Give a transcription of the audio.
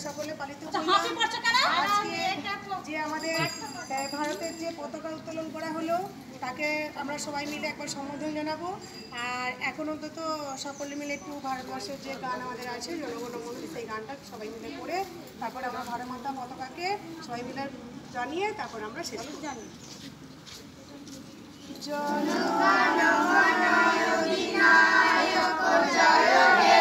সকলে পালিত করলাম। আজকে যে আমাদের ভারতের যে পতাকা উত্তোলন করা হলো তাকে আমরা সবাই মিলে একবার সম্বোধন জানাবো। আর এখন অন্তত সকলে মিলে একটু ভারতবর্ষের যে গান আমাদের আছে জনগণ মন সেই গানটা সবাই মিলে করে তারপর আমরা ভারত মাতা পতাকাকে সবাই মিলে জানিয়ে তারপর আমরা শেষ জানি। জনগণ মন অধিনায়ক জয় হে।